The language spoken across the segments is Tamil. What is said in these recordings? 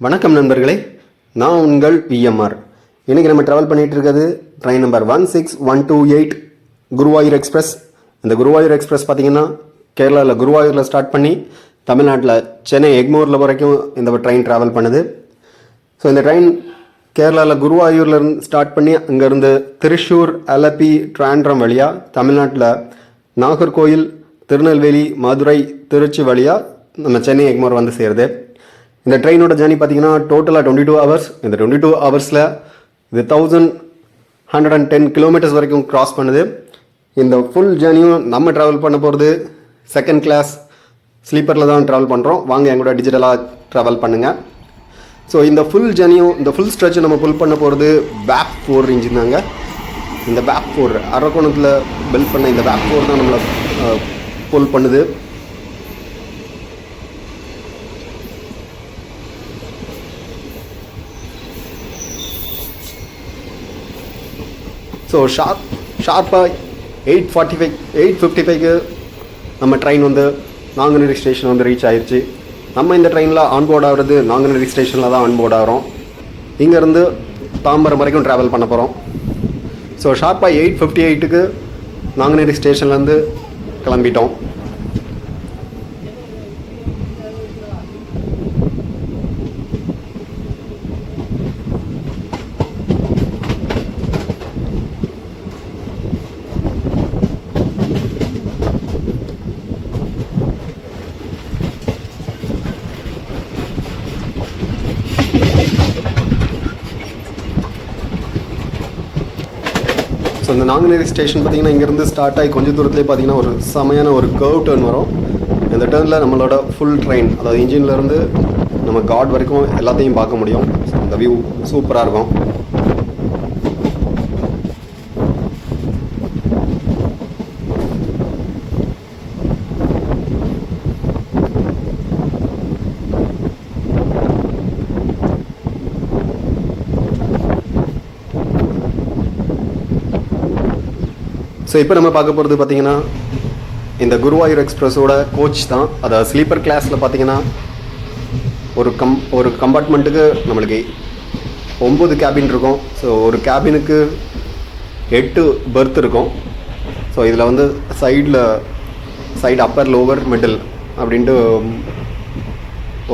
வணக்கம் நண்பர்களே, நான் உங்கள் விஎம்ஆர். இன்றைக்கி நம்ம ட்ராவல் பண்ணிகிட்டு இருக்கிறது ட்ரெயின் நம்பர் 16128 குருவாயூர் எக்ஸ்பிரஸ். இந்த குருவாயூர் எக்ஸ்பிரஸ் பார்த்திங்கன்னா கேரளாவில் குருவாயூரில் ஸ்டார்ட் பண்ணி தமிழ்நாட்டில் சென்னை எக்மோரில் வரைக்கும் இந்த ட்ரெயின் ட்ராவல் பண்ணுது. ஸோ இந்த ட்ரெயின் கேரளாவில் குருவாயூரில் ஸ்டார்ட் பண்ணி அங்கேருந்து திருச்சூர், அலப்பி, ட்ராண்ட்ரம் வழியாக தமிழ்நாட்டில் நாகர்கோயில், திருநெல்வேலி, மதுரை, திருச்சி வழியாக நம்ம சென்னை எக்மோர் வந்து சேருது. இந்த ட்ரெயினோட ஜேர்னி பார்த்தீங்கன்னா டோட்டலாக 22 ஹவர்ஸ். இந்த 22 ஹவர்ஸில் இது 1110 கிலோமீட்டர்ஸ் வரைக்கும் க்ராஸ் பண்ணுது. இந்த ஃபுல் ஜேர்னியும் நம்ம ட்ராவல் பண்ண போகிறது செகண்ட் கிளாஸ் ஸ்லீப்பரில் தான் ட்ராவல் பண்ணுறோம். வாங்க எங்களோட டிஜிட்டலாக ட்ராவல் பண்ணுங்கள். ஸோ இந்த ஃபுல் ஜேர்னியும், இந்த ஃபுல் ஸ்ட்ரெச்சும் நம்ம புல் பண்ண போகிறது வேப் 4 இன்ஜின் தாங்க. இந்த வேப் 4 அரக்கோணத்தில் பில்ட் பண்ண இந்த வேப் 4 தான் நம்மளை புல் பண்ணுது. ஸோ ஷார்ப்பாக 8:55க்கு நம்ம ட்ரெயின் வந்து நாங்குநேரி ஸ்டேஷன் வந்து ரீச் ஆயிடுச்சு. நம்ம இந்த ட்ரெயினில் ஆன்போர்ட் ஆகிறது நாங்குநேரி ஸ்டேஷனில் தான் ஆன்போர்ட் ஆகிறோம். இங்கேருந்து தாம்பரம் வரைக்கும் ட்ராவல் பண்ண போகிறோம். ஸோ ஷார்ப்பாக 8:58க்கு நாங்குநேரி ஸ்டேஷன்லேருந்து கிளம்பிட்டோம். ஸோ இந்த நாங்குநேரி ஸ்டேஷன் பார்த்திங்கன்னா இங்கேருந்து ஸ்டார்ட் ஆகி கொஞ்சம் தூரத்துலேயே பார்த்திங்கன்னா ஒரு செமையான ஒரு கர்வ் டர்ன் வரும். இந்த டர்னில் நம்மளோட ஃபுல் ட்ரெயின், அதாவது இன்ஜின்லேருந்து நம்ம காட் வரைக்கும் எல்லாத்தையும் பார்க்க முடியும். ஸோ அந்த வியூ சூப்பராக இருக்கும். ஸோ இப்போ நம்ம பார்க்க போகிறது பார்த்திங்கன்னா இந்த குருவாயூர் எக்ஸ்பிரஸோட கோச் தான். அதாவது ஸ்லீப்பர் கிளாஸில் பார்த்திங்கன்னா ஒரு கம்பார்ட்மெண்ட்டுக்கு நம்மளுக்கு 9 கேபின் இருக்கும். ஸோ ஒரு கேபினுக்கு 8 பெர்த் இருக்கும். ஸோ இதில் வந்து சைடு அப்பர், லோவர், மிடில் அப்படின்ட்டு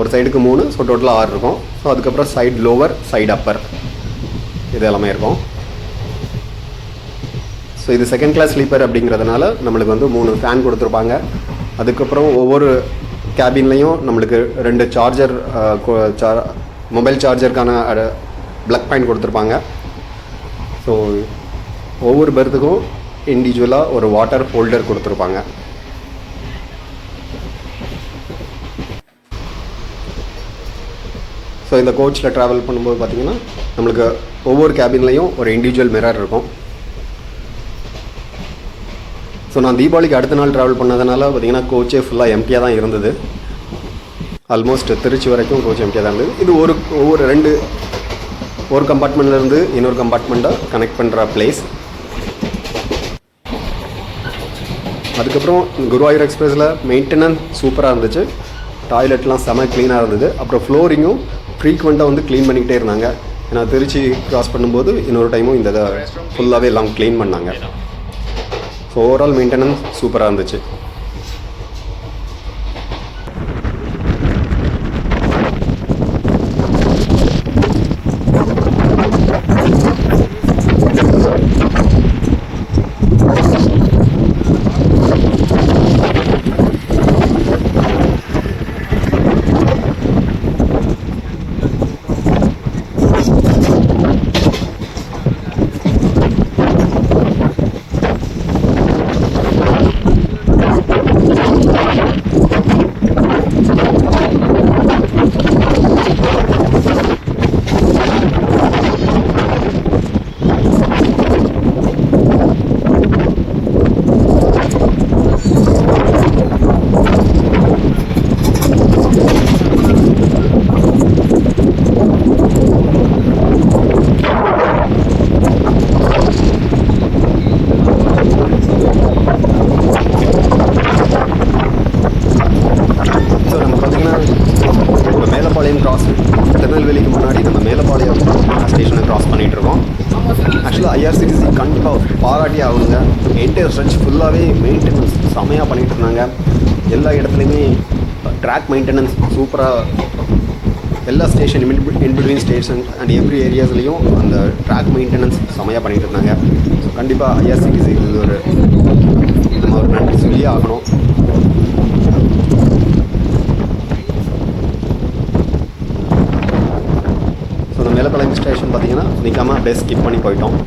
ஒரு சைடுக்கு 3, ஸோ டோட்டலாக 6 இருக்கும். ஸோ அதுக்கப்புறம் சைடு லோவர், சைடு அப்பர், இது எல்லாமே இருக்கும். ஸோ இது செகண்ட் கிளாஸ் ஸ்லீப்பர் அப்படிங்கிறதுனால நம்மளுக்கு வந்து 3 ஃபேன் கொடுத்துருப்பாங்க. அதுக்கப்புறம் ஒவ்வொரு கேபின்லேயும் நம்மளுக்கு 2 சார்ஜர், மொபைல் சார்ஜருக்கான ப்ளக் பாயிண்ட் கொடுத்துருப்பாங்க. ஸோ ஒவ்வொரு பெர்த்துக்கும் இண்டிவிஜுவலாக ஒரு வாட்டர் ஹோல்டர் கொடுத்துருப்பாங்க. ஸோ இந்த கோச்சில் ட்ராவல் பண்ணும்போது பார்த்திங்கன்னா நம்மளுக்கு ஒவ்வொரு கேபின்லேயும் ஒரு இண்டிவிஜுவல் மிரர் இருக்கும். ஸோ நான் தீபாவளிக்கு அடுத்த நாள் ட்ராவல் பண்ணதுனால பார்த்திங்கன்னா கோச்சே ஃபுல்லாக எம்டியாக தான் இருந்தது. ஆல்மோஸ்ட் திருச்சி வரைக்கும் கோச் எம்டியாக தான் இருந்தது. இது ஒரு கம்பார்ட்மெண்ட்லேருந்து இன்னொரு கம்பார்ட்மெண்ட்டை கனெக்ட் பண்ணுற பிளேஸ். அதுக்கப்புறம் குருவாயூர் எக்ஸ்பிரஸில் மெயின்டெனன்ஸ் சூப்பராக இருந்துச்சு. டாய்லெட்லாம் செம க்ளீனாக இருந்தது. அப்புறம் ஃப்ளோரிங்கும் ஃப்ரீக்வெண்ட்டாக வந்து க்ளீன் பண்ணிக்கிட்டே இருந்தாங்க. ஏன்னா திருச்சி க்ராஸ் பண்ணும்போது இன்னொரு டைமும் இந்த ஃபுல்லாகவே எல்லாம் க்ளீன் பண்ணாங்க. ஸோ ஓவரால் மெயின்டெனன்ஸ் சூப்பராக இருந்துச்சு. திருநெல்வேலிக்கு முன்னாடி நம்ம மேலப்பாளையம் ஸ்டேஷனை க்ராஸ் பண்ணிகிட்ருக்கோம். ஆக்சுவலாக ஐஆர்சிடிசி கண்டிப்பாக பாராட்டி ஆகுங்க. என்டையர் ஸ்ட்ரெச் ஃபுல்லாகவே மெயின்டெனன்ஸ் செமையாக பண்ணிகிட்டு இருந்தாங்க. எல்லா இடத்துலையுமே ட்ராக் மெயின்டெனன்ஸ் சூப்பராக, எல்லா station in between station and every ஏரியாஸ்லேயும் அந்த ட்ராக் மெயின்டெனன்ஸ் செமையாக பண்ணிகிட்டு இருந்தாங்க. ஸோ கண்டிப்பாக ஐஆர்சிடிசி இது நம்ம ஒரு நன்றி சொல்லியே ஆகணும். ஸோ இந்த மேலப்பாளையம் ஸ்டேஷன் பார்த்திங்கன்னா நிற்காமல் அப்படியே ஸ்கிப் பண்ணி போயிட்டோம்.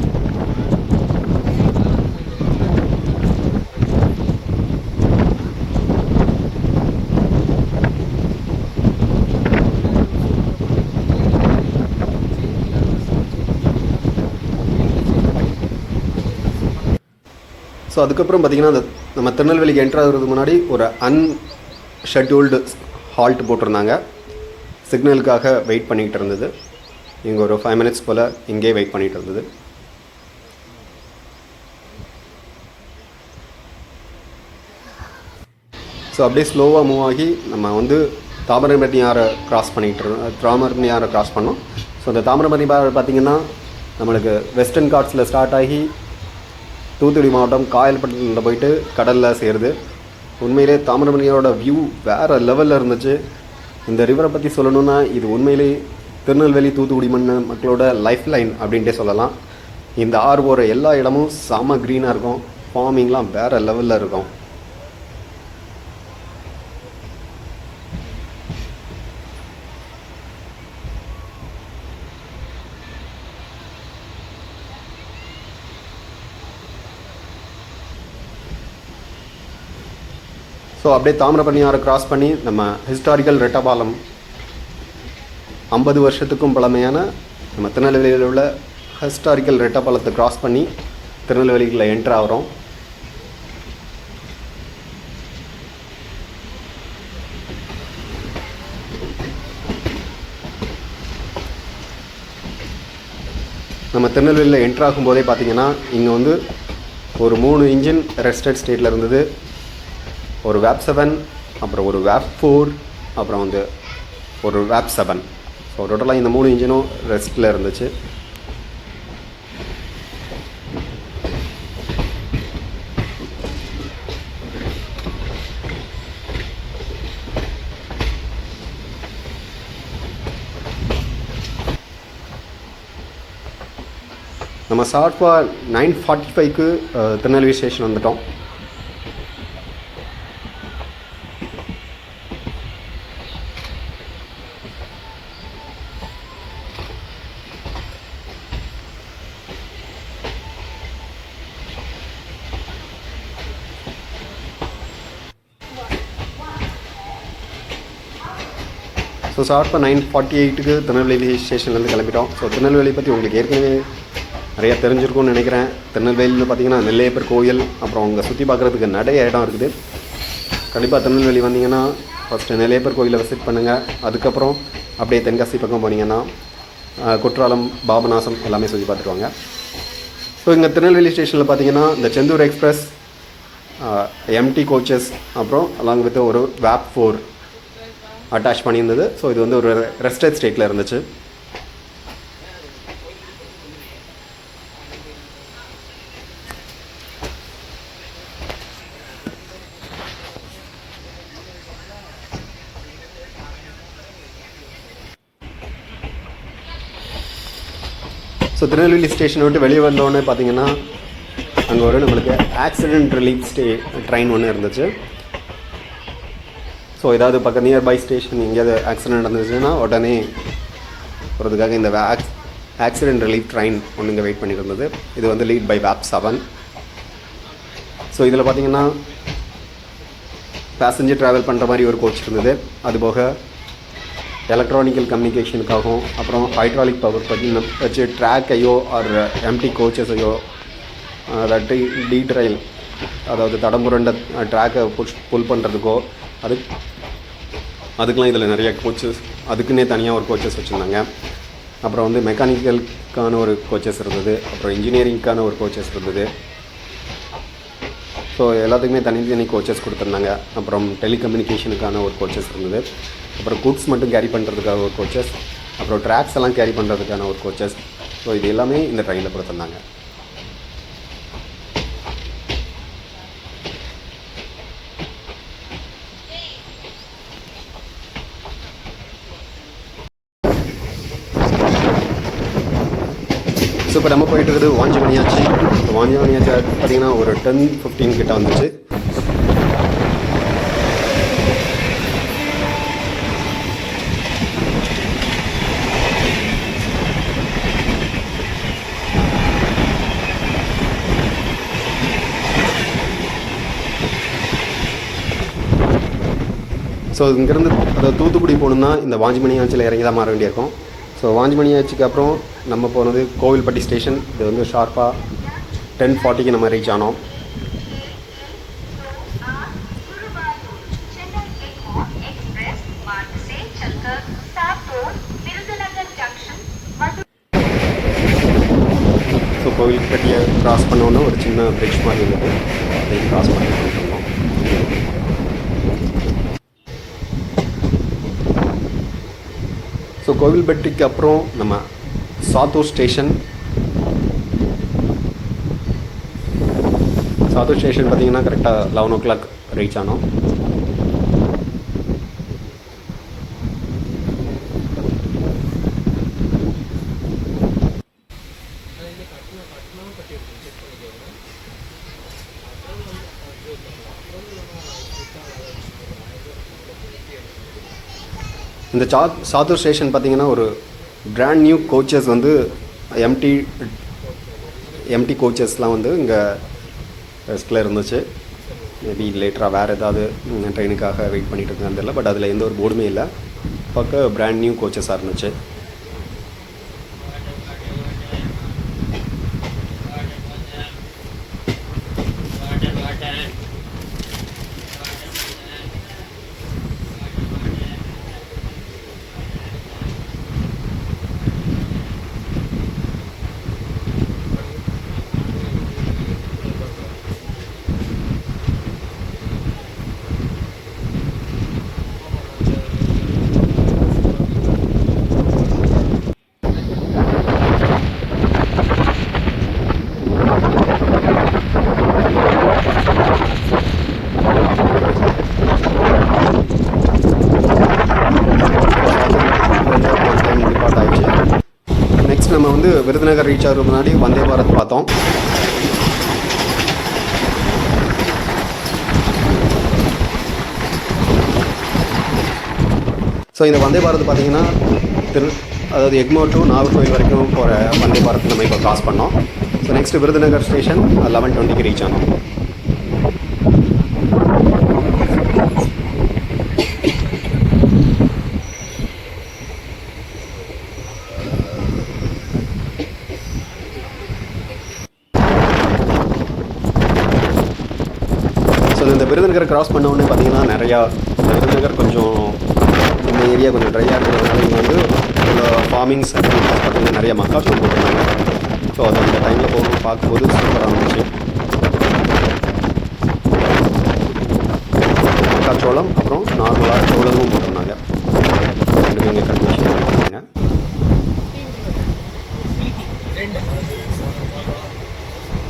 ஸோ அதுக்கப்புறம் பார்த்திங்கன்னா அந்த நம்ம திருநெல்வேலிக்கு என்ட்ரு ஆகிறதுக்கு முன்னாடி ஒரு அன்ஷெட்யூல்டு ஹால்ட் போட்டிருந்தாங்க. சிக்னலுக்காக வெயிட் பண்ணிகிட்டு இருந்தது. இங்கே ஒரு 5 மினிட்ஸ் போல் இங்கே வெயிட் பண்ணிகிட்டு இருந்தது. ஸோ அப்படியே ஸ்லோவாக மூவ் ஆகி நம்ம தாமிரபரணி ஆறை க்ராஸ் தாமிரபரணி ஆறை க்ராஸ் பண்ணோம். ஸோ அந்த தாமிரபரணி ஆறு பார்த்திங்கன்னா நம்மளுக்கு வெஸ்டர்ன் காட்ஸில் ஸ்டார்ட் ஆகி தூத்துக்குடி மாவட்டம் காயல்பட்டினத்தில் போயிட்டு கடலில் சேருது. உண்மையிலே தாமிரபரணியோட வியூ வேறு லெவலில் இருந்துச்சு. இந்த ரிவரை பற்றி சொல்லணுன்னா இது உண்மையிலே திருநெல்வேலி தூத்துக்குடி மக்களோட லைஃப் லைன் அப்படின்ட்டே சொல்லலாம். இந்த ஆறு போகிற எல்லா இடமும் செம க்ரீனாக இருக்கும். ஃபார்மிங்லாம் வேறு லெவலில் இருக்கும். ஸோ அப்படியே தாமிரபரணி ஆறை க்ராஸ் பண்ணி நம்ம ஹிஸ்டாரிக்கல் ரெட்டபாலம் 50 வருஷத்துக்கும் பழமையான நம்ம திருநெல்வேலியில் உள்ள ஹிஸ்டாரிக்கல் ரெட்டபாலத்தை க்ராஸ் பண்ணி திருநெல்வேலியில் என்ட்ரு ஆகிறோம். நம்ம திருநெல்வேலியில் என்ட்ரு ஆகும்போதே பார்த்திங்கன்னா இங்கே ஒரு 3 இன்ஜின் ரெஸ்டட் ஸ்டேட்டில் இருந்தது. ஒரு வேப் 7, அப்புறம் ஒரு வேப் 4, அப்புறம் ஒரு வேப் 7. ஸோ டோட்டலாக இந்த 3 இன்ஜினும் ரெஸ்ட்டில் இருந்துச்சு. நம்ம ஷார்ப்பாக 9:45க்கு திருநெல்வேலி ஸ்டேஷன் வந்துட்டோம். ஸோ ஷார்ப்பாக 9:48க்கு திருநெல்வேலி ஸ்டேஷன்லேருந்து கிளம்பிட்டோம். ஸோ திருநெல்வேலி பற்றி உங்களுக்கு ஏற்கனவே நிறையா தெரிஞ்சிருக்கும்னு நினைக்கிறேன். திருநெல்வேலியில் பார்த்திங்கன்னா நெல்லையப்பர் கோயில், அப்புறம் அங்கே சுற்றி பார்க்குறதுக்கு நிறைய இடம் இருக்குது. கண்டிப்பாக திருநெல்வேலி வந்தீங்கன்னா ஃபஸ்ட்டு நெல்லையப்பர் கோயிலை விசிட் பண்ணுங்கள். அதுக்கப்புறம் அப்படியே தென்காசி பக்கம் போனீங்கன்னா குற்றாலம், பாபநாசம் எல்லாமே சுற்றி பார்த்துட்டு வாங்க. ஸோ இங்கே திருநெல்வேலி ஸ்டேஷனில் பார்த்திங்கன்னா இந்த செந்தூர் எக்ஸ்பிரஸ், எம்டி கோச்சஸ், அப்புறம் அலாங் வித் ஒரு வேப் 4 அட்டாச் பண்ணியிருந்தது. ஸோ இது ஒரு ரெஸ்டட் ஸ்டேட்டில் இருந்துச்சு. ஸோ திருநெல்வேலி ஸ்டேஷனை விட்டு வெளியே வந்தோடனே பார்த்திங்கன்னா அங்கே நம்மளுக்கு ஆக்சிடென்ட் ரிலீஃப் ட்ரெயின் ஒன்று இருந்துச்சு. ஸோ ஏதாவது பக்கம் நியர்பை ஸ்டேஷன் எங்கேயாவது ஆக்சிடென்ட் இருந்துச்சுன்னா உடனே போகிறதுக்காக இந்த ஆக்சிடென்ட் ரிலீஃப் ட்ரெயின் ஒன்று இங்கே வெயிட் பண்ணிட்டு இருந்தது. இது லீட் பை வேப் 7. ஸோ இதில் பார்த்திங்கன்னா பேசஞ்சர் ட்ராவல் பண்ணுற மாதிரி ஒரு கோச் இருந்தது. அதுபோக எலக்ட்ரானிக்கல் கம்யூனிகேஷனுக்காகவும், அப்புறம் ஹைட்ராலிக் பவர் பற்றி வச்சு ட்ராக்கையோ ஆர் எம்டி கோச்சஸையோ அதாவது டீட்ரைல், அதாவது தடம்புரண்ட ட்ராக்கை புல் பண்ணுறதுக்கோ அதுக்கெலாம் இதில் நிறைய கோச்சஸ், அதுக்குன்னே தனியாக ஒரு கோச்சஸ் வச்சுருந்தாங்க. அப்புறம் மெக்கானிக்கலுக்கான ஒரு கோச்சஸ் இருந்தது, அப்புறம் இன்ஜினியரிங்க்கான ஒரு கோச்சஸ் இருந்தது. ஸோ எல்லாத்துக்குமே தனித்தனி கோச்சஸ் கொடுத்துருந்தாங்க. அப்புறம் டெலிகம்யூனிகேஷனுக்கான ஒரு கோச்சஸ் இருந்தது. அப்புறம் குட்ஸ் மட்டும் கேரி பண்ணுறதுக்காக ஒரு கோச்சஸ், அப்புறம் ட்ராக்ஸ் எல்லாம் கேரி பண்ணுறதுக்கான ஒரு கோச்சஸ். ஸோ இது எல்லாமே இந்த ட்ரெயினில் கொடுத்துருந்தாங்க. ஸோ இப்போ நம்ம போயிட்டு இருக்குது வாஞ்சிமணியாச்சி. வாஞ்சிமணியாச்சி பார்த்திங்கன்னா ஒரு 10-15 கிட்ட வந்துச்சு. ஸோ இங்கேருந்து அதாவது தூத்துக்குடி போகணுன்னா இந்த வாஞ்சிமணியாச்சியில் இறங்கி தான் மாற வேண்டியிருக்கும். ஸோ வாஞ்சிமணியாச்சிக்கு அப்புறம் நம்ம போனது கோவில்பட்டி ஸ்டேஷன். இது வந்து ஷார்ப்பாக 10:40க்கு நம்ம ரீச் ஆனோம். ஸோ கோவில்பட்டியை க்ராஸ் பண்ணோன்னா ஒரு சின்ன பிரிட்ஜ் மாதிரி இருந்தது, அதை க்ராஸ் பண்ணி போயிட்டுருந்தோம். ஸோ கோவில்பட்டிக்கு அப்புறம் நம்ம சாத்தூர் ஸ்டேஷன். சாத்தூர் ஸ்டேஷன் பார்த்திங்கன்னா கரெக்டாக 11 o'clock ரீச் ஆனோம். இந்த சாத்தூர் ஸ்டேஷன் பார்த்திங்கன்னா ஒரு பிராண்ட் நியூ கோச்சஸ் வந்து எம்டி கோச்சஸ்லாம் வந்து இங்கே ரெஸ்ட்டில் இருந்துச்சு. மேபி லேட்டராக வேறு ஏதாவது ட்ரெயினுக்காக வெயிட் பண்ணிகிட்டு இருக்காங்க தெரியல. பட் அதில் எந்த ஒரு போர்டுமே இல்லை. பார்க்க பிராண்ட் நியூ கோச்சஸாக இருந்துச்சு. நம்ம வந்து விருதுநகர் ரீச் ஆகிறதுக்கு முன்னாடி வந்தே பாரத் பார்த்தோம். ஸோ இந்த வந்தே பாரத் பார்த்தீங்கன்னா அதாவது எக்மோர் டு நாகர்கோவில் வரைக்கும் போகிற வந்தே பாரத் நம்ம இப்போ கிராஸ் பண்ணோம். ஸோ நெக்ஸ்ட் விருதுநகர் ஸ்டேஷன் 11:20க்கு ரீச் ஆனோம். ஸோ இந்த விருதுநகரை கிராஸ் பண்ண உடனே பார்த்தீங்கன்னா நிறையா விருதுநகர் கொஞ்சம் இந்த ஏரியா கொஞ்சம் ட்ரையாக இருக்கிறதுனால இங்கே வந்து ஃபார்மிங்ஸ் பார்த்தீங்கன்னா நிறைய மக்காச்சோளம் போட்டிருந்தாங்க. ஸோ அது அந்த டைமில் பார்க்கும்போது சூப்பராக இருந்துச்சு. மக்காச்சோளம் அப்புறம் நார்மலாக சோளமும் போட்டிருந்தாங்க. ரெண்டுமே இங்கே கண்டிஷன் பண்ணியிருந்தாங்க.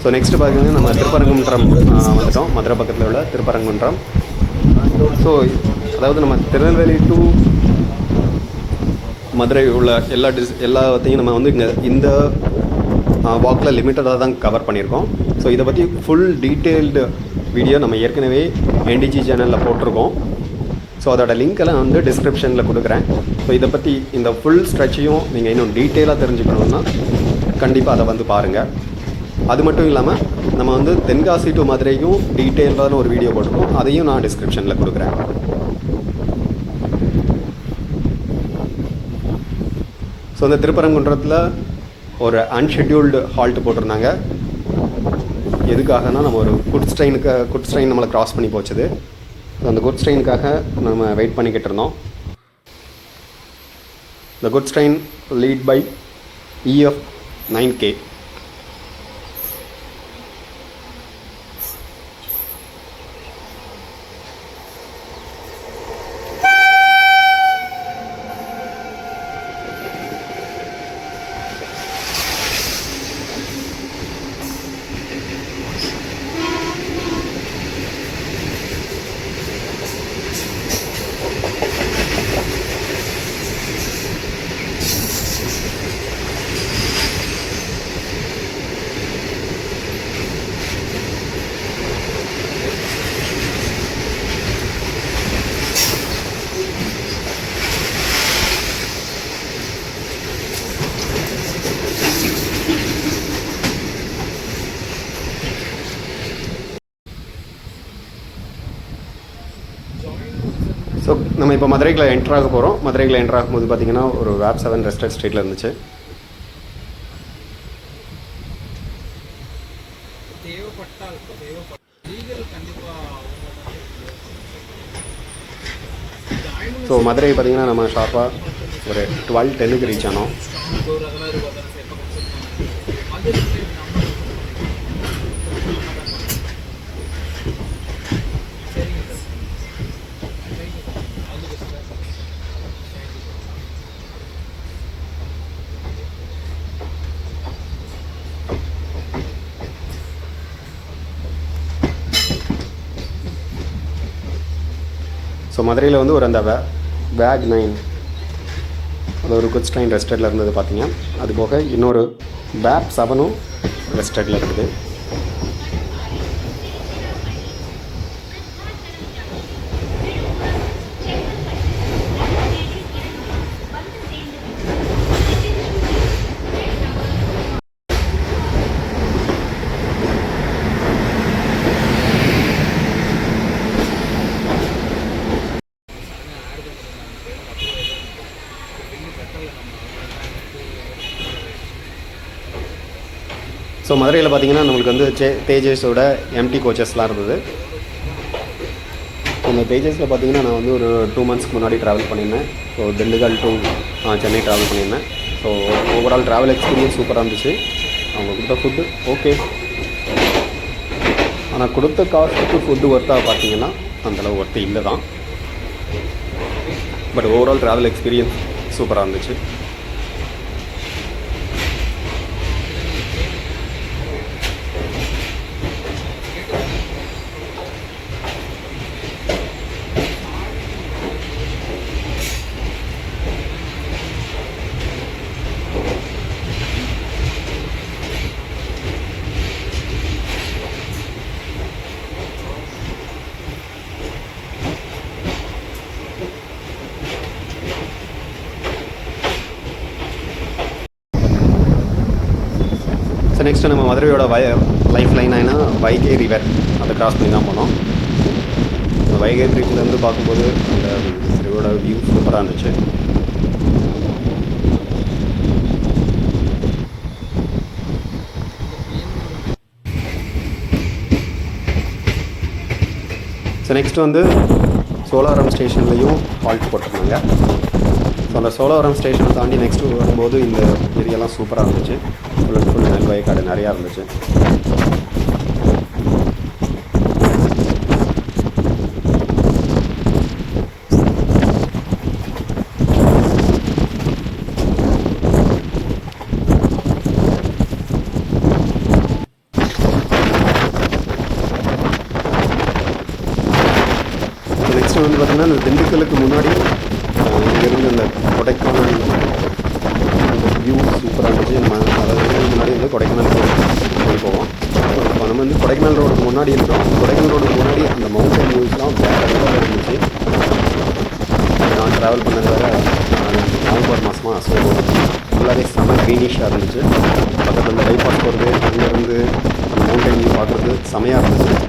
ஸோ நெக்ஸ்ட்டு பார்த்தீங்கன்னா நம்ம திருப்பரங்குன்றம் வந்துட்டோம். மதுரை பக்கத்தில் உள்ள திருப்பரங்குன்றம். ஸோ அதாவது நம்ம திருநெல்வேலி டு மதுரை உள்ள எல்லாத்தையும் நம்ம வந்து இங்கே இந்த வாக்கில் லிமிட்டடாக தான் கவர் பண்ணியிருக்கோம். ஸோ இதை பற்றி ஃபுல் டீட்டெயில்டு வீடியோ நம்ம ஏற்கனவே என்டிஜி சேனலில் போட்டிருக்கோம். ஸோ அதோட லிங்க்கெல்லாம் வந்து டிஸ்கிரிப்ஷனில் கொடுக்குறேன். ஸோ இதை பற்றி இந்த ஃபுல் ஸ்ட்ரெச்சையும் நீங்கள் இன்னும் டீட்டெயிலாக தெரிஞ்சுக்கணுன்னா கண்டிப்பாக அதை வந்து பாருங்கள். அது மட்டும் இல்லாமல் நம்ம வந்து தென்காசி டு மதுரைக்கும் டீட்டெயிலான ஒரு வீடியோ போட்டிருக்கோம். அதையும் நான் டிஸ்கிரிப்ஷனில் கொடுக்குறேன். ஸோ இந்த திருப்பரங்குன்றத்தில் ஒரு அன்ஷெட்யூல்டு ஹால்ட் போட்டிருந்தாங்க. எதுக்காகனா நம்ம ஒரு குட்ஸ் ட்ரெயின் நம்மளை கிராஸ் பண்ணி போச்சுது. அந்த குட்ஸ் ட்ரெயினுக்காக நம்ம வெயிட் பண்ணிக்கிட்டு இருந்தோம். இந்த goods train lead by EF 9K. நம்ம இப்போ மதுரைக்குள்ள என்ட்ரு ஆக போகிறோம். மதுரைக்குள்ள என்ட்ரு ஆகும்போது பார்த்தீங்கன்னா ஒரு வேப் 7 ரெஸ்டாரண்ட் ஸ்ட்ரீட்டில் இருந்துச்சு. ஸோ மதுரை பார்த்திங்கன்னா நம்ம ஷார்ப்பாக ஒரு 12:10 ரீச் ஆனோம். ஸோ மதுரையில் வந்து ஒரு அந்த வேக் 9 அது ஒரு குட் ஸ்டைன் ரெஸ்டாரண்ட்டில் இருந்தது பார்த்தீங்க. அது போக இன்னொரு வேப் 7ம் ரெஸ்டாரண்ட்டில் இருக்குது. ஸோ மதுரையில் பார்த்தீங்கன்னா நம்மளுக்கு வந்து தேஜஸோட எம்டி கோச்சஸ்லாம் இருந்தது. அந்த தேஜஸில் பார்த்தீங்கன்னா நான் வந்து ஒரு 2 மந்த்ஸ்க்கு முன்னாடி ட்ராவல் பண்ணியிருந்தேன். So Dindigul to Chennai travel பண்ணியிருந்தேன். ஸோ ஓவரால் ட்ராவல் எக்ஸ்பீரியன்ஸ் சூப்பராக இருந்துச்சு. அவங்க கொடுத்த ஃபுட்டு ஓகே, ஆனால் கொடுத்த காஸ்ட்டுக்கு ஃபுட்டு ஒர்த்தாக பார்த்தீங்கன்னா அந்தளவு ஒர்த்து இல்லை தான். பட் ஓவரால் ட்ராவல் எக்ஸ்பீரியன்ஸ் சூப்பராக இருந்துச்சு. ஸோ நெக்ஸ்ட்டு நம்ம மதுரையோட லைஃப் லைனான வைகை ரிவர் அதை கிராஸ் பண்ணி தான் போனோம். இந்த வைகை ரிவர்லேருந்து பார்க்கும்போது அந்த ரிவரோட வியூ சூப்பராக இருந்துச்சு. ஸோ நெக்ஸ்ட்டு வந்து சோலாரம் ஸ்டேஷன்லேயும் ஹால்ட் போட்டிருந்தாங்க. ஸோ அந்த சோலாரம் ஸ்டேஷனை தாண்டி நெக்ஸ்ட்டு வரும்போது இந்த ஏரியாலாம் சூப்பராக இருந்துச்சு. ஃபுல் அண்ட் ஃபுல் நெல் வயக்காடு நிறையா இருந்துச்சு. நெக்ஸ்ட்டு வந்து பார்த்திங்கன்னா இந்த திண்டுக்கலுக்கு முன்னாடி இங்கேருந்து இந்த கொடைக்கானல் வியூ சூப்பராக இருந்துச்சு. நம்ம அதாவது முன்னாடி வந்து கொடைக்கானல் போய் போவோம். இப்போ நம்ம வந்து கொடைக்கானல் ரோடுக்கு முன்னாடி இருக்கிறோம். கொடைக்கானல் ரோடுக்கு முன்னாடி அந்த மவுண்டன் வியூஸ்லாம் வேறு லெவலில் இருந்துச்சு. நான் ட்ராவல் பண்ணது வேறு நவம்பர் மாதமாக. ஸோ ஃபுல்லாகவே செம க்ரீனிஷாக இருந்துச்சு. பக்கத்தில் இந்த பைபாஸ் போகிறது, அங்கேருந்து அந்த மவுண்டன் வியூ பார்க்குறது செமையாக இருந்துச்சு.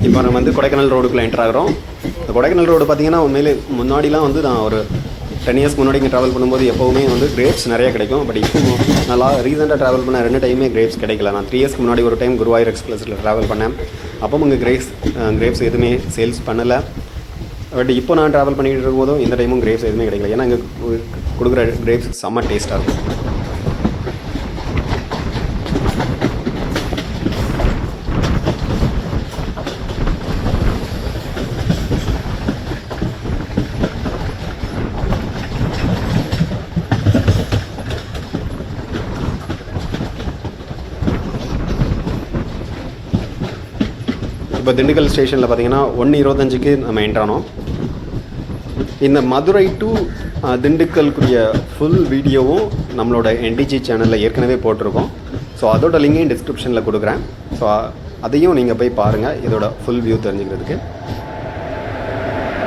இப்போ நம்ம வந்து கொடைக்கானல் ரோடுக்குள்ளே என்டர் ஆகிறோம். இந்த கொடைக்கானல் ரோடு பார்த்திங்கன்னா உண்மையிலே முன்னாடிலாம் வந்து நான் ஒரு 10 இயர்ஸ் முன்னாடி இங்கே ட்ராவல் பண்ணும்போது எப்போவுமே வந்து கிரேப்ஸ் நிறைய கிடைக்கும். பட் இப்போ நல்லா ரீசெண்டாக ட்ராவல் பண்ண 2 டைமே கிரேப்ஸ் கிடைக்கல. நான் 3 இயர்ஸ்க்கு முன்னாடி ஒரு டைம் குருவாயூர் எக்ஸ்பிரஸில் ட்ராவல் பண்ணேன். அப்போ இங்கே கிரேப்ஸ் எதுவுமே சேல்ஸ் பண்ணலை. பட் இப்போ நான் ட்ராவல் பண்ணிகிட்டு இருக்கும்போதும் இந்த டைமும் கிரேப்ஸ் எதுவுமே கிடைக்கல. ஏன்னா இங்கே கொடுக்குற கிரேப்ஸ் செம்ம டேஸ்ட்டாக இருக்கும். இப்போ திண்டுக்கல் ஸ்டேஷனில் பார்த்தீங்கன்னா 1:25க்கு நம்ம என்ட்ரானோம். இந்த மதுரை டு திண்டுக்கல்குரிய ஃபுல் வீடியோவும் நம்மளோட என்டிஜி சேனலில் ஏற்கனவே போட்டிருக்கோம். ஸோ அதோட லிங்கையும் டிஸ்கிரிப்ஷனில் கொடுக்குறேன். ஸோ அதையும் நீங்கள் போய் பாருங்கள் இதோட ஃபுல் வியூ தெரிஞ்சுக்கிறதுக்கு.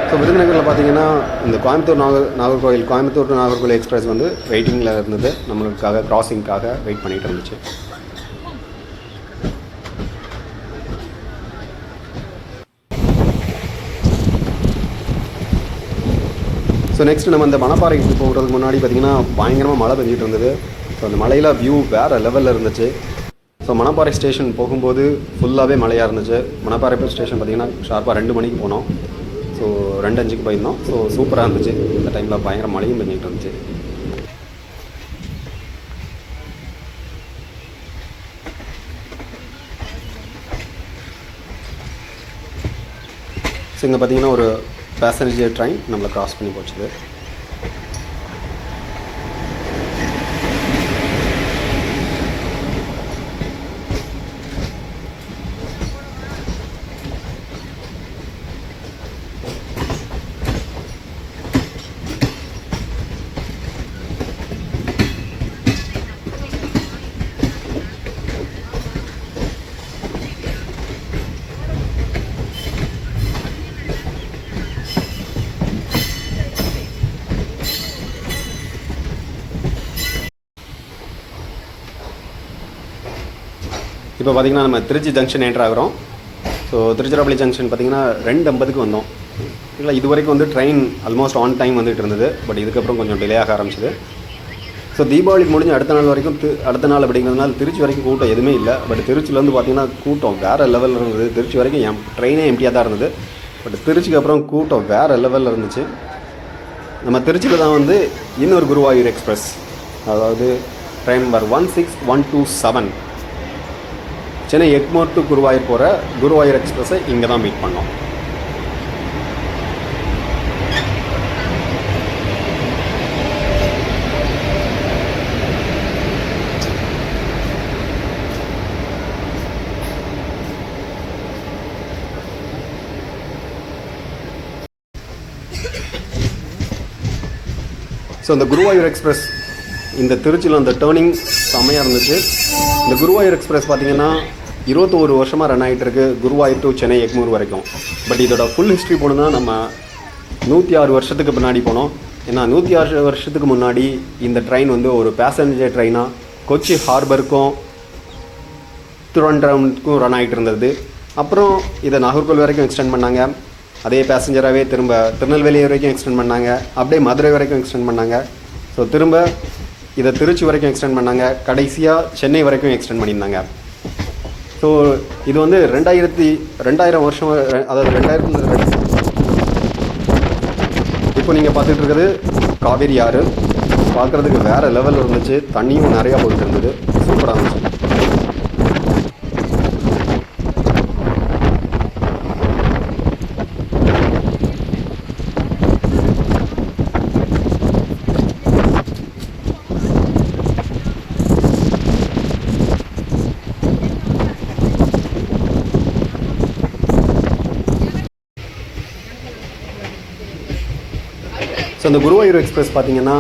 ஸோ விருதுநகரில் பார்த்தீங்கன்னா இந்த கோயம்புத்தூர் டு நாகர்கோவில் எக்ஸ்பிரஸ் வந்து வெயிட்டிங்கில் இருந்தது. நம்மளுக்காக கிராசிங்காக வெயிட் பண்ணிகிட்டு இருந்துச்சு. ஸோ நெக்ஸ்ட் நம்ம இந்த மணப்பாறைக்கு போகிறதுக்கு முன்னாடி பார்த்திங்கன்னா பயங்கரமாக மழை பெஞ்சிட்டு இருந்தது. ஸோ அந்த மலையில் வியூ வேறு லெவலில் இருந்துச்சு. ஸோ மணப்பாறை ஸ்டேஷன் போகும்போது ஃபுல்லாகவே மழையாக இருந்துச்சு. மணப்பாறை ஸ்டேஷன் பார்த்திங்கன்னா ஷார்ப்பாக 2 மணிக்கு போனோம். ஸோ 2:05க்கு போயிருந்தோம். ஸோ சூப்பராக இருந்துச்சு. இந்த டைமில் பயங்கர மழையும் பெஞ்சிட்டு இருந்துச்சு. ஸோ இங்கே பார்த்திங்கன்னா ஒரு பேசஞ்சர் ட்ரெயின் நம்மளை கிராஸ் பண்ணி போச்சுது. இப்போ பார்த்திங்கன்னா நம்ம திருச்சி ஜங்ஷன் என்ட்ரு ஆகிறோம். ஸோ திருச்சிராப்பள்ளி ஜங்ஷன் பார்த்திங்கன்னா 2:50க்கு வந்தோம். இல்லை இது வரைக்கும் வந்து ட்ரெயின் ஆல்மோஸ்ட் ஆன் டைம் வந்துட்டு இருந்தது. பட் இதுக்கப்புறம் கொஞ்சம் டிலே ஆக ஆரம்பிச்சிது. ஸோ தீபாவளிக்கு முடிஞ்சு அடுத்த நாள் வரைக்கும் அடுத்த நாள் அப்படிங்கிறதுனால திருச்சி வரைக்கும் கூட்டம் எதுவுமே இல்லை. பட் திருச்சியிலேருந்து பார்த்திங்கன்னா கூட்டம் வேறு லெவலில் இருந்தது. திருச்சி வரைக்கும் ட்ரெயினே எம்டியாக தான் இருந்தது. பட் திருச்சிக்கு அப்புறம் கூட்டம் வேறு லெவலில் இருந்துச்சு. நம்ம திருச்சியில் தான் வந்து இன்னொரு குருவாயூர் எக்ஸ்பிரஸ், அதாவது train number 16127 Chennai Egmore to Guruvayur போகிற குருவாயூர் எக்ஸ்பிரஸை இங்கே தான் மீட் பண்ணோம். ஸோ இந்த குருவாயூர் எக்ஸ்பிரஸ் இந்த திருச்சியில் அந்த டேர்னிங் செம்மையாக இருந்துச்சு. இந்த குருவாயூர் எக்ஸ்பிரஸ் பார்த்திங்கன்னா 21 வருஷமாக ரன் ஆகிட்டு இருக்கு, குருவாயூர் டு சென்னை எக்மூர் வரைக்கும். பட் இதோட ஃபுல் ஹிஸ்ட்ரி போனோம்னா நம்ம 106 வருஷத்துக்கு பின்னாடி போனோம். ஏன்னா 106 வருஷத்துக்கு முன்னாடி இந்த ட்ரெயின் வந்து ஒரு பேசஞ்சர் ட்ரெயினாக கொச்சி ஹார்பருக்கும் திருவனந்தபுரத்துக்கும் ரன் ஆகிட்டு இருந்தது. அப்புறம் இதை நாகர்கோவில் வரைக்கும் எக்ஸ்டெண்ட் பண்ணாங்க. அதே பேசஞ்சராகவே திரும்ப திருநெல்வேலி வரைக்கும் எக்ஸ்டெண்ட் பண்ணாங்க. அப்படியே மதுரை வரைக்கும் எக்ஸ்டெண்ட் பண்ணாங்க. ஸோ திரும்ப இதை திருச்சி வரைக்கும் எக்ஸ்டெண்ட் பண்ணாங்க. கடைசியாக சென்னை வரைக்கும் எக்ஸ்டெண்ட் பண்ணியிருந்தாங்க. ஸோ இது வந்து 2000 வருஷம், அதாவது 2000 இப்போ நீங்கள் பார்த்துட்டு இருக்கிறது காவேரி ஆறு. பார்க்குறதுக்கு வேறு லெவலில் இருந்துச்சு. தண்ணியும் நிறையா போயிட்டு இருந்தது. சூப்பராக இருந்துச்சு. ஸோ இந்த குருவாயூர் எக்ஸ்பிரஸ் பார்த்திங்கன்னா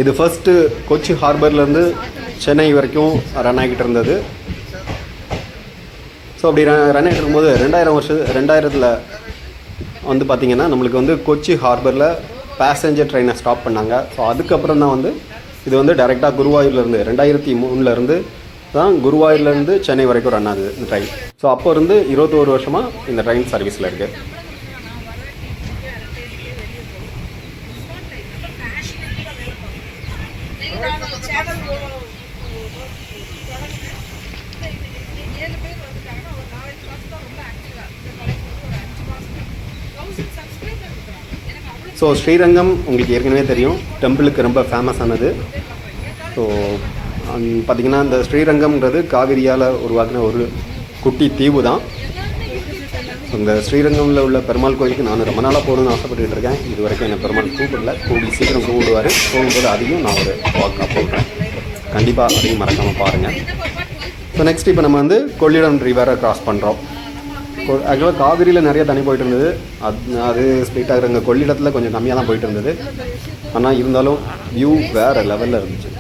இது ஃபஸ்ட்டு கொச்சி ஹார்பர்லேருந்து சென்னை வரைக்கும் ரன் ஆகிட்டு இருந்தது. ஸோ அப்படி ரன் ஆகிட்டு இருக்கும்போது 2000 வந்து பார்த்திங்கன்னா நம்மளுக்கு வந்து கொச்சி ஹார்பரில் பேசஞ்சர் ட்ரெயினை ஸ்டாப் பண்ணாங்க. ஸோ அதுக்கப்புறம் தான் வந்து இது வந்து டைரெக்டாக குருவாயூர்லேருந்து 2003 தான் குருவாயூர்லேருந்து சென்னை வரைக்கும் ரன் ஆகுது இந்த ட்ரெயின். ஸோ அப்போ இருந்து 21 வருஷமாக இந்த ட்ரெயின் சர்வீஸில் இருக்குது. ஸோ ஸ்ரீரங்கம் உங்களுக்கு ஏற்கனவே தெரியும், டெம்பிளுக்கு ரொம்ப ஃபேமஸானது. ஸோ பார்த்திங்கன்னா இந்த ஸ்ரீரங்கம்ன்றது காவிரியால் உருவாக்கின ஒரு குட்டி தீவு தான். இந்த ஸ்ரீரங்கமில் உள்ள பெருமாள் கோயிலுக்கு நான் ரொம்ப நாளாக போகணுன்னு ஆசைப்பட்டுக்கிட்டு இருக்கேன். இது வரைக்கும் என்னை பெருமாள் கூப்பிடல, கூடி சீக்கிரம் கூப்பிடுவார். போகும்போது அதையும் நான் ஒரு வாக்காக போடுறேன். கண்டிப்பாக அதையும் மறக்காமல் பாருங்கள். ஸோ நெக்ஸ்ட் இப்போ நம்ம வந்து கொள்ளிடம் ரிவரை கிராஸ் பண்ணுறோம். ஆக்சுவலாக காவிரியில் நிறைய தண்ணி போயிட்டு இருந்தது, அது ஸ்ப்ளிட் ஆகுறங்க கொள்ளிடத்தில் கொஞ்சம் கம்மியாக தான் போயிட்டு இருந்தது. ஆனால் இருந்தாலும் வியூ வேறு லெவலில் இருந்துச்சு.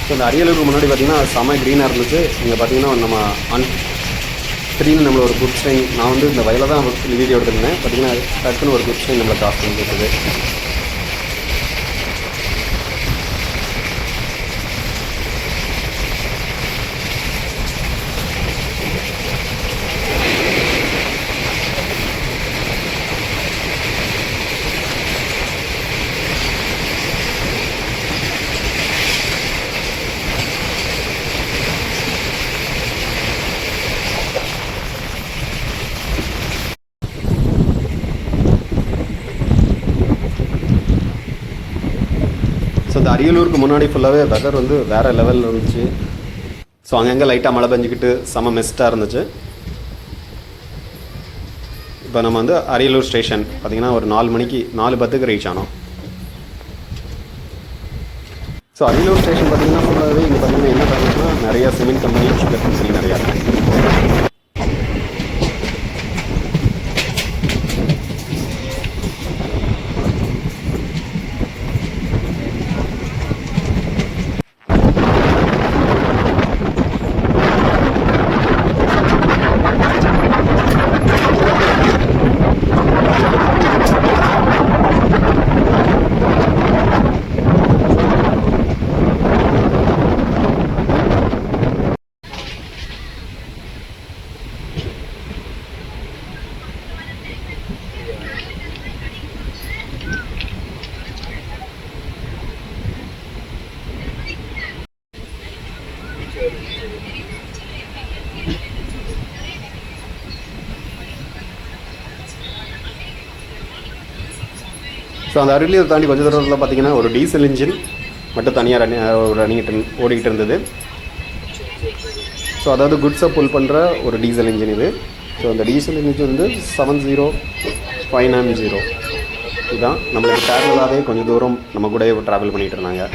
ஸோ இந்த அரியலூருக்கு முன்னாடி பார்த்திங்கன்னா செம க்ரீனாக இருந்துச்சு. இங்கே பார்த்திங்கன்னா நம்ம திடீர்னு நம்மளை ஒரு குட் ட்ரெயின், நான் வந்து இந்த வயலில் தான் வீடியோ எடுத்துருந்தேன். பார்த்திங்கன்னா டக்குன்னு ஒரு குட் ட்ரெயின் நம்மளை கிராஸ் பண்ணி இருக்குது. ஸோ இந்த அரியலூருக்கு முன்னாடி ஃபுல்லாகவே வெதர் வந்து வேறு லெவலில் இருந்துச்சு. ஸோ அங்கங்கே லைட்டாக மழை பெஞ்சிக்கிட்டு செம மிஸ்ட்டாக இருந்துச்சு. இப்போ நம்ம வந்து அரியலூர் ஸ்டேஷன் பார்த்திங்கன்னா ஒரு 4:10 ரீச் ஆனோம். ஸோ அரியலூர் ஸ்டேஷன் பார்த்திங்கன்னா ஃபுல்லாகவே இங்கே பார்த்திங்கன்னா என்ன பண்ணுறதுன்னா நிறையா சிமெண்ட் கம்பெனி, சுகர் கம்பெனி நிறையா இருக்குது. ஸோ அந்த அருளியூர் தாண்டி கொஞ்சம் தூரத்தில் பார்த்தீங்கன்னா ஒரு டீசல் இன்ஜின் மட்டும் தனியாக ஓடிக்கிட்டு இருந்தது. ஸோ அதாவது குட்ஸை புல் பண்ணுற ஒரு டீசல் இன்ஜின் இது. ஸோ அந்த டீசல் இன்ஜின் வந்து 70590 இதுதான் நம்மளுக்கு பேரலாகவே கொஞ்சம் தூரம் நம்ம கூட ட்ராவல் பண்ணிகிட்டு இருந்தாங்க.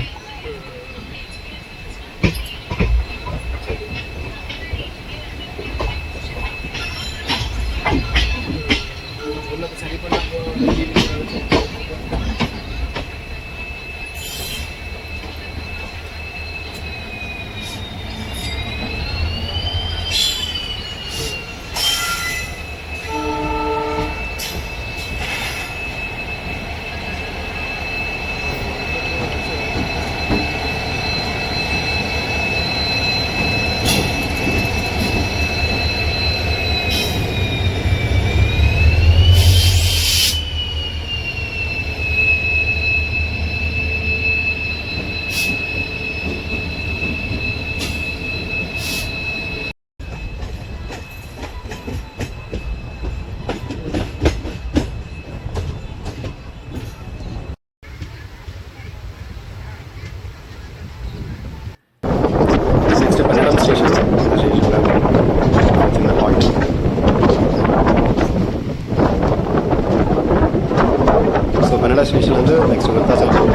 பன்னடா ஸ்டேஷன் வந்து நெக்ஸ்ட் விருத்தாச்சலம்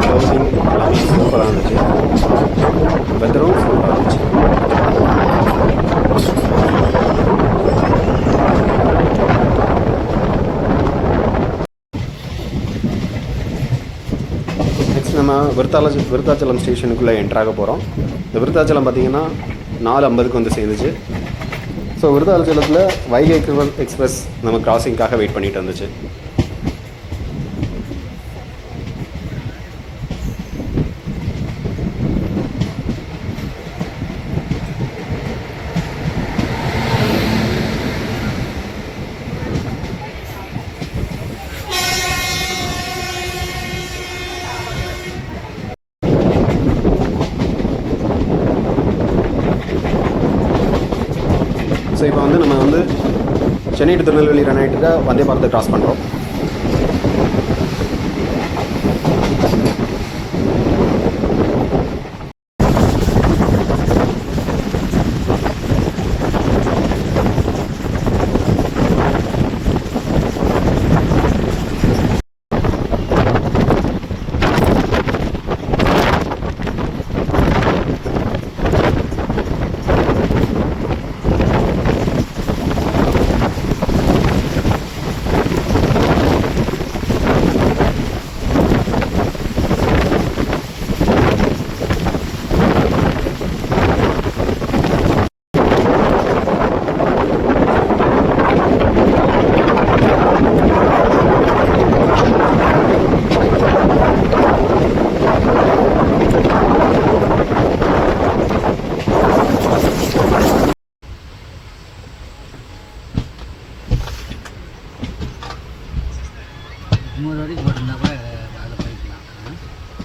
க்ளோசிங் எல்லாமே சூப்பராக இருந்துச்சு. வெதரும் சூப்பராக இருந்துச்சு. நெக்ஸ்ட் நம்ம விருத்தாச்சலம் ஸ்டேஷனுக்குள்ளே என்ட்ராக போகிறோம். இந்த விருத்தாச்சலம் பார்த்திங்கன்னா 4:50 வந்து சேர்ந்துச்சு. ஸோ விருத்தாச்சலத்தில் வைகை எக்ஸ்பிரஸ் நம்ம கிராசிங்காக வெயிட் பண்ணிட்டு இருந்துச்சு. ஸோ இப்போ வந்து நம்ம வந்து சென்னை டு திருநெல்வேலி ரன் ஆகிட்டு இருக்க வந்தே பாரத்தை கிராஸ் பண்ணுறோம்.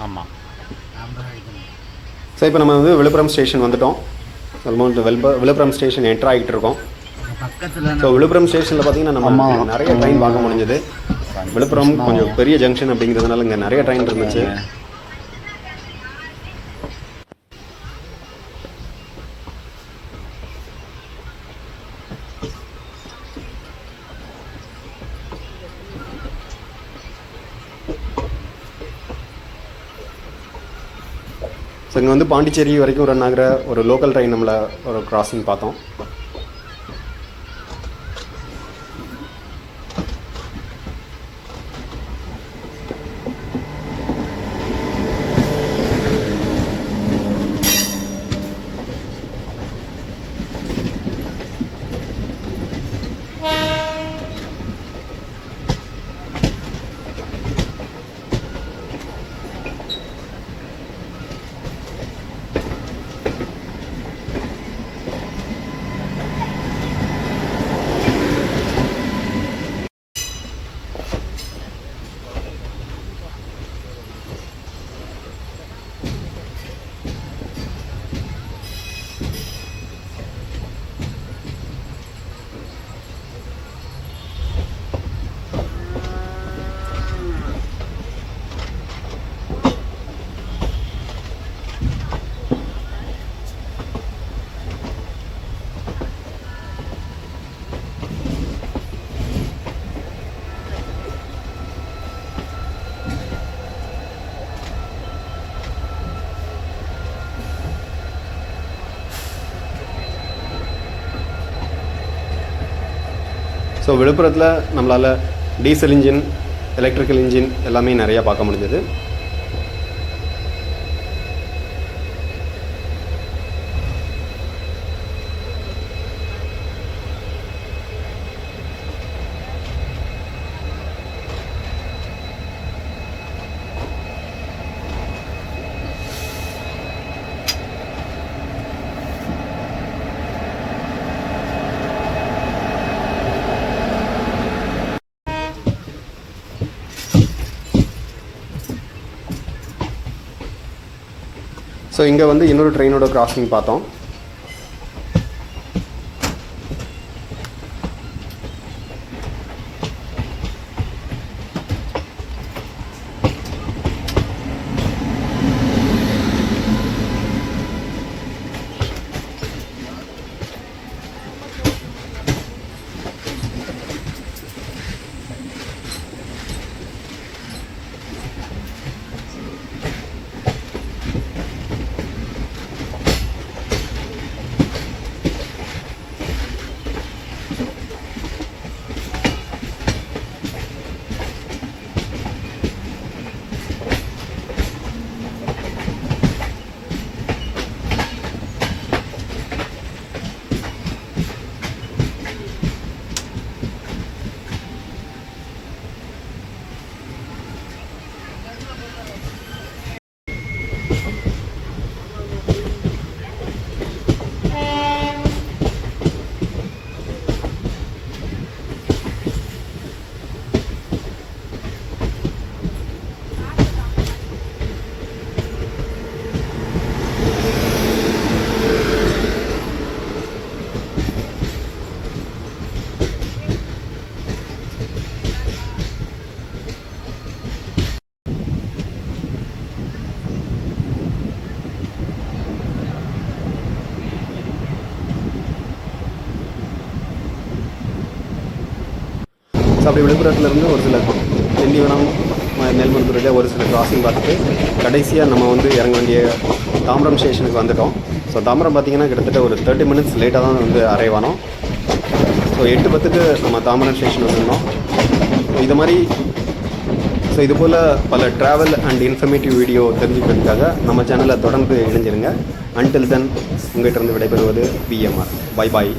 ஆமாம். ஸோ இப்போ நம்ம வந்து விழுப்புரம் ஸ்டேஷன் வந்துட்டோம். ஆல்மோஸ்ட் விழுப்புரம் ஸ்டேஷன் என்ட்ரு ஆகிட்டு இருக்கோம். ஸோ விழுப்புரம் ஸ்டேஷனில் பார்த்தீங்கன்னா நம்ம நிறைய ட்ரெயின் பார்க்க முடிஞ்சது. விழுப்புரம் கொஞ்சம் பெரிய ஜங்ஷன் அப்படிங்கிறதுனால இங்கே நிறைய ட்ரெயின் இருந்துச்சு. ஸோ இங்கே வந்து பாண்டிச்சேரி வரைக்கும் ரன் ஆகிற ஒரு லோக்கல் ட்ரெயின் நம்மளை ஒரு கிராசிங் பார்த்தோம். ஸோ விழுப்புரத்தில் நம்மளால் டீசல் இன்ஜின், எலக்ட்ரிக்கல் இன்ஜின் எல்லாமே நிறையா பார்க்க முடிஞ்சது. ஸோ இங்கே வந்து இன்னொரு ட்ரெயினோட கிராசிங் பார்த்தோம். ஸோ அப்படி விழுப்புரத்துலேருந்து ஒரு சில திண்டிவனம், மேல்மருத்துவரையில் ஒரு சில கிராசிங் பார்த்துட்டு கடைசியாக நம்ம வந்து இறங்க வேண்டிய தாம்பரம் ஸ்டேஷனுக்கு வந்துட்டோம். ஸோ தாம்பரம் பார்த்திங்கன்னா கிட்டத்தட்ட ஒரு 30 minutes லேட்டாக தான் வந்து அரைவ் ஆனோம். ஸோ 8:10 நம்ம தாம்பரம் ஸ்டேஷன் வந்துருந்தோம். இது போல் பல ட்ராவல் அண்ட் இன்ஃபர்மேட்டிவ் வீடியோ தெரிஞ்சுக்கிறதுக்காக நம்ம சேனலை தொடர்ந்து இணைஞ்சிருங்க. அன்டில் தென் உங்கள்கிட்ட இருந்து விடைபெறுவது VMR. Bye bye.